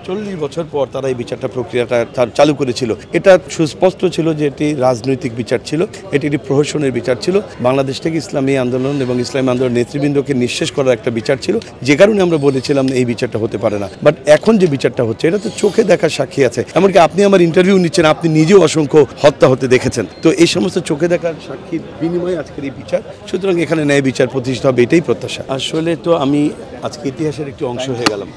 40 বছর পর তারা এই বিচারটা প্রক্রিয়াটা চালু করেছিল। এটা সুস্পষ্ট ছিল যে এটি রাজনৈতিক বিচার ছিল, এটি একটি প্রহসনের বিচার ছিল, বাংলাদেশ থেকে ইসলামী আন্দোলন এবং ইসলামী আন্দোলনের নেতৃবৃন্দকে নিঃশেষ করার একটা বিচার ছিল, যে কারণে আমরা বলেছিলাম এই বিচারটা হতে পারে না। বাট এখন যে বিচারটা হচ্ছে এটা তো চোখে দেখার সাক্ষী আছে, এমনকি আপনি আমার ইন্টারভিউ নিচ্ছেন, আপনি নিজেও অসংখ্য হত্যা হতে দেখেছেন। তো এই সমস্ত চোখে দেখার সাক্ষীর বিনিময়ে আজকের এই বিচার, সুতরাং এখানে ন্যায় বিচার প্রতিষ্ঠিত হবে, এটাই প্রত্যাশা। আসলে তো আমি আজকে ইতিহাসের একটি অংশ হয়ে গেলাম।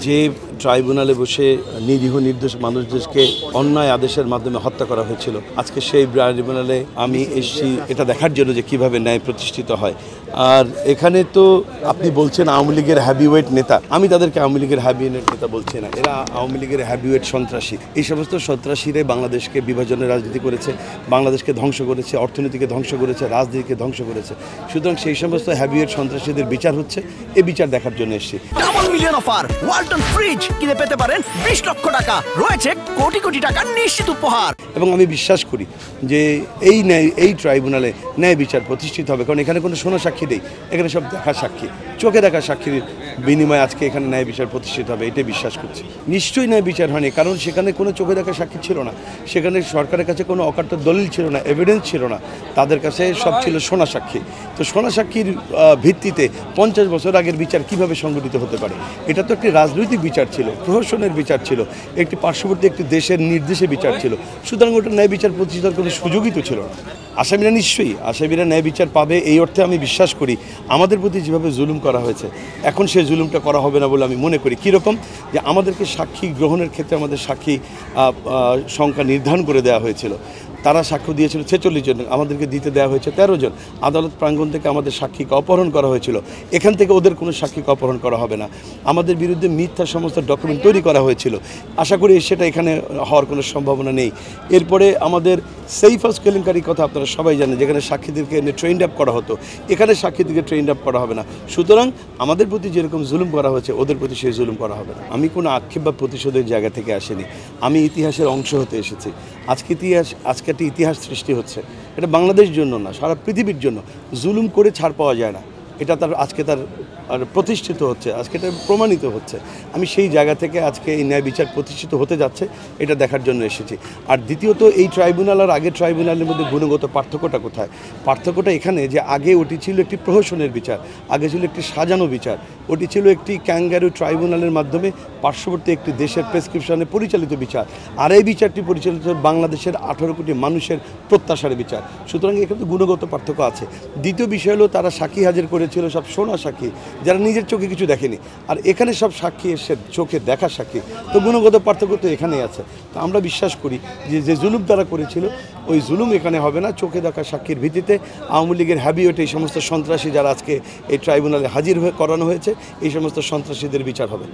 যে ট্রাইব্যুনালে বসে নিরীহ নির্দোষ মানুষদেরকে অন্যায় আদেশের মাধ্যমে হত্যা করা হয়েছিল, আজকে সেই ট্রাইব্যুনালে আমি এসেছি এটা দেখার জন্য যে কিভাবে ন্যায় প্রতিষ্ঠিত হয়। আর এখানে তো আপনি বলছেন আওয়ামী লীগের হ্যাভিওয়েট নেতা, আমি তাদেরকে আওয়ামী লীগের হ্যাভিওয়েট নেতা বলছি না, এরা আওয়ামী লীগের হ্যাভিওয়েট সন্ত্রাসী। এই সমস্ত সন্ত্রাসীরাই বাংলাদেশকে বিভাজনের রাজনীতি করেছে, বাংলাদেশকে ধ্বংস করেছে, অর্থনীতিকে ধ্বংস করেছে, রাজনীতিকে ধ্বংস করেছে। সুতরাং সেই সমস্ত হ্যাভিওয়েট সন্ত্রাসীদের বিচার হচ্ছে, এই বিচার দেখার জন্য এসেছি। Double million offer, Walton fridge কিনে পেতে পারেন 20 লক্ষ টাকা, রয়েছে কোটি কোটি টাকার নিশ্চিত উপহার। এবং আমি বিশ্বাস করি যে এই ট্রাইব্যুনালে ন্যায় বিচার প্রতিষ্ঠিত হবে, কারণ এখানে কোনো শোনা সাক্ষী নেই, এখানে সব দেখা সাক্ষী, চোখে দেখা সাক্ষীর বিনিময়ে আজকে এখানে ন্যায় বিচার প্রতিষ্ঠিত হবে, এটাই বিশ্বাস করছি। নিশ্চয়ই ন্যায় বিচার হয়নি, কারণ সেখানে কোনো চোখে দেখা সাক্ষী ছিল না, সেখানে সরকারের কাছে কোনো অকাট্য দলিল ছিল না, এভিডেন্স ছিল না, তাদের কাছে সব ছিল শোনা সাক্ষী। তো শোনা সাক্ষীর ভিত্তিতে 50 বছর আগের বিচার কিভাবে সংগঠিত হতে পারে? এটা তো একটি রাজনৈতিক বিচার ছিল, প্রহসনের বিচার ছিল, একটি পার্শ্ববর্তী একটি দেশের নির্দেশে বিচার ছিল। সুতরাং ওটা ন্যায় বিচার প্রতিষ্ঠার কোনো সুযোগই তো ছিল না। আসামিরা নিশ্চয়ই আসামিরা ন্যায় বিচার পাবে, এই অর্থে আমি বিশ্বাস করি। আমাদের প্রতি যেভাবে জুলুম করা হয়েছে, এখন সেই জুলুমটা করা হবে না বলে আমি মনে করি। কীরকম? যে আমাদেরকে সাক্ষী গ্রহণের ক্ষেত্রে আমাদের সাক্ষী সংখ্যা নির্ধারণ করে দেওয়া হয়েছিল। তারা সাক্ষ্য দিয়েছিল 46 জন, আমাদেরকে দিতে দেওয়া হয়েছে 13 জন। আদালত প্রাঙ্গণ থেকে আমাদের সাক্ষীকে অপহরণ করা হয়েছিল, এখান থেকে ওদের কোনো সাক্ষীকে অপহরণ করা হবে না। আমাদের বিরুদ্ধে মিথ্যা সমস্ত ডকুমেন্ট তৈরি করা হয়েছিল, আশা করি সেটা এখানে হওয়ার কোনো সম্ভাবনা নেই। এরপরে আমাদের সেফ হাউস কেলেঙ্কারির কথা আপনারা সবাই জানেন, যেখানে সাক্ষীদেরকে এনে ট্রেন্ড আপ করা হতো, এখানে সাক্ষীদেরকে ট্রেন্ড আপ করা হবে না। সুতরাং আমাদের প্রতি যেরকম জুলুম করা হয়েছে, ওদের প্রতি সেই জুলুম করা হবে না। আমি কোনো আক্ষেপ বা প্রতিশোধের জায়গা থেকে আসিনি, আমি ইতিহাসের অংশ হতে এসেছি। আজকে একটা ইতিহাস সৃষ্টি হচ্ছে, এটা বাংলাদেশের জন্য না, সারা পৃথিবীর জন্য। জুলুম করে ছাড় পাওয়া যায় না, এটা আজকে তার প্রতিষ্ঠিত হচ্ছে, আজকে এটা প্রমাণিত হচ্ছে। আমি সেই জায়গা থেকে আজকে এই ন্যায় বিচার প্রতিষ্ঠিত হতে যাচ্ছে, এটা দেখার জন্য এসেছি। আর দ্বিতীয়ত, এই ট্রাইব্যুনাল আর আগের ট্রাইব্যুনালের মধ্যে গুণগত পার্থক্যটা কোথায়? পার্থক্যটা এখানে যে আগে ওটি ছিল একটি প্রহসনের বিচার, আগে ছিল একটি সাজানো বিচার, ওটি ছিল একটি ক্যাঙ্গারু ট্রাইব্যুনালের মাধ্যমে পার্শ্ববর্তী একটি দেশের প্রেসক্রিপশনে পরিচালিত বিচার। আর এই বিচারটি পরিচালিত বাংলাদেশের 18 কোটি মানুষের প্রত্যাশার বিচার। সুতরাং এখানে তো গুণগত পার্থক্য আছে। দ্বিতীয় বিষয় হলো, তারা সাক্ষী হাজির করেছিল সব শোনা সাক্ষী, যারা নিজের চোখে কিছু দেখেনি, আর এখানে সব সাক্ষী এসে চোখে দেখা সাক্ষী। তো গুণগত পার্থক্য তো এখানেই আছে। তো আমরা বিশ্বাস করি যে জুলুম তারা করেছিল, ওই জুলুম এখানে হবে না। চোখে দেখা সাক্ষীর ভিত্তিতে আওয়ামী লীগের হ্যাভিওয়েট এই সমস্ত সন্ত্রাসী যারা আজকে এই ট্রাইব্যুনালে হাজির হয়ে করানো হয়েছে, এই সমস্ত সন্ত্রাসীদের বিচার হবে।